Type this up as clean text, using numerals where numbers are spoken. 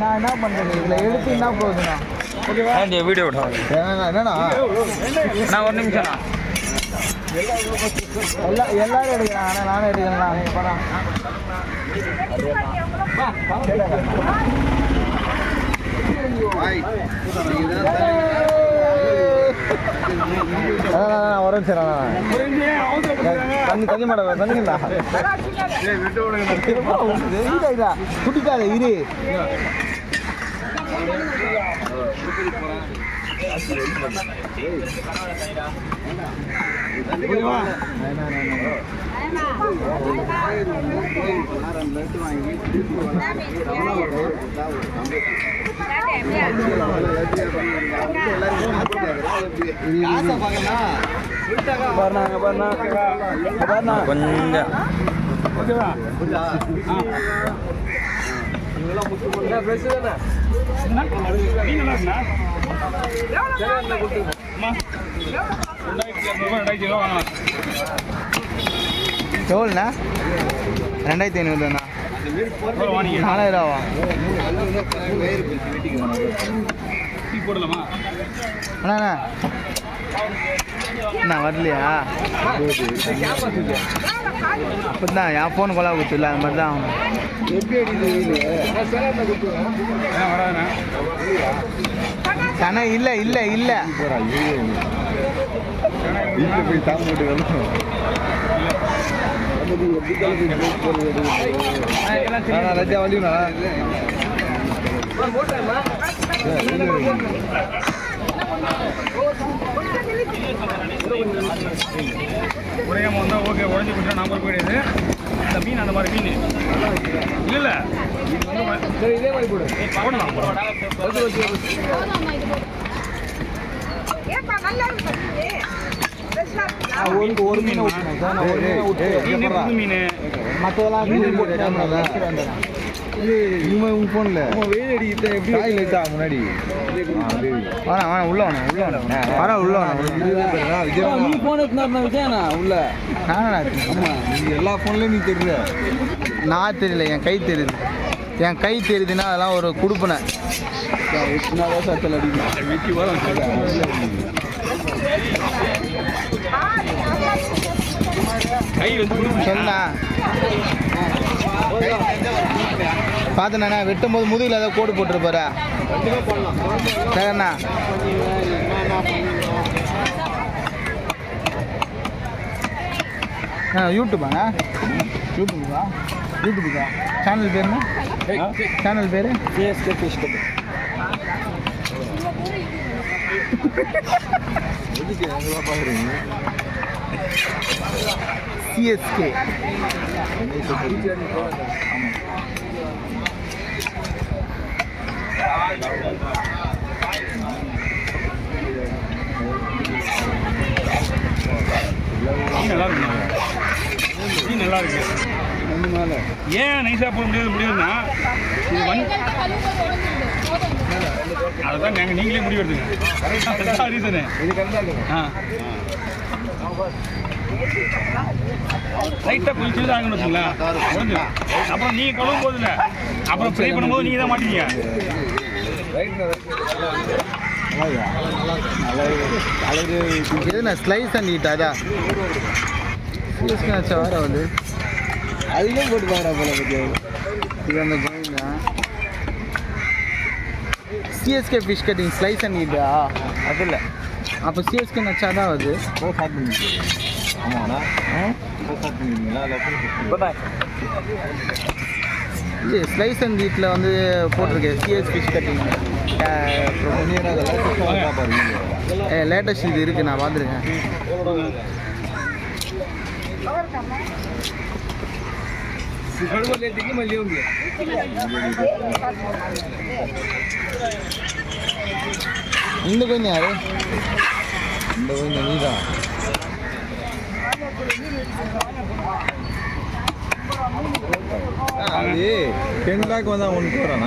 நான் என்ன பண்ணுறது இதில் எடுத்து என்ன போகுதுண்ணா ஓகேவா வீடியோ விட்டோம் என்னண்ணா நான் ஒரு நிமிஷம்ண்ணா எல்லாரும் எடுக்கலாம் ஆனால் நானும் எடுக்கலாம் நீங்கள் படம் வரேன் சார் தண்ணி மாட்டேன் தண்ணிங்களா குட்டிக்காத இரு கொஞ்சம் ஓகேவா எவ்வளோண்ணா 2500 தானா 4000 போடலாமா அண்ணா அண்ணா வரலையா அப்போதான் என் ஃபோன் கொலா கொடுத்துல அது மாதிரி தான் ஆகணும் சனை இல்லை இல்லை இல்லை போய் சாப்பிட்டு ரஜா வலியுண்ணா உரையாம வந்தால் ஓகே உடஞ்சி கொடுத்தா நம்பர் போயிடுது அந்த மீன் அந்த மாதிரி மீன் இல்லை சரி இதே மாதிரி போடு போடலாம் ஒரு மீன் மீன் மற்றதெல்லாம் உங்கள் ஃபோனில் வெயில் அடிக்கிட்ட எப்படி காயில் வச்சா முன்னாடி வேணா உள்ள வேணா உள்ள வேணா வர உள்ள வேணா நீ ஃபோன் எடுத்துனா விஜயண்ணா உள்ள நானா நீங்கள் எல்லா ஃபோன்லேயும் நீ தெரியல நான் தெரியல என் கை தெரியுது என் கை தெரியுதுன்னா அதெல்லாம் ஒரு கொடுப்பனை சத்தில் அடிக்கணும் வீட்டு வரும் கை வந்து சொன்னா பார்த்தேண்ணா வெட்டும் போது முதுகில் ஏதாவது கோடு போட்டுருப்பாரா சரிண்ணா யூடியூபாண்ணா யூடியூபுக்கா சேனல் பேருண்ணா சேனல் பேர் சிஎஸ்கே ஃபிஷ் கட் பார்க்குறீங்க சிஎஸ்கே நல்லா இருக்கு நல்லா இருக்கு ஏன் நைஸாக போட முடியுதுன்னா அதுதான் நாங்கள் நீங்களே முடிவு எடுத்துங்க ரீசனு லைட்டாக கொஞ்சம் சின்னதாக ஆகணும் வச்சுங்களா முடிஞ்சிடும் அப்புறம் நீங்கள் கழுவும் போதில்ல அப்புறம் ஃப்ரை பண்ணும்போது நீங்கள் தான் மாட்டீங்க எதுண்ணா ஸ்லைஸ் பண்ணிட்டா அதான் சீரியஸ்னாச்சா வர வந்து அதிகம் போட்டு பாருடா போல பற்றி இது அந்த கோயிங்க சிஎஸ்கே ஃபிஷ் கட்டிங் ஸ்லைஸ் பண்ணிட்டா அது இல்லை அப்போ சிஎஸ்கே நச்சா தான் வருது ஓ ஸ்டார்ட் பண்ணி ஆமாண்ணா ஸ்டார்ட் பண்ணிங்களா இல்லை ஸ்லைஸ் அண்ட் வீட்டில் வந்து போட்டிருக்கேன் சிஎஸ் ஃபிஷ் கட்டிங் லேட்டஸ்ட் இது இருக்குது நான் பார்த்துருக்கேன் இந்த கொஞ்சம் யாரு இந்த கொஞ்சம் நீதான் அது 10 lakh வந்தால் ஒன்று போகிறானா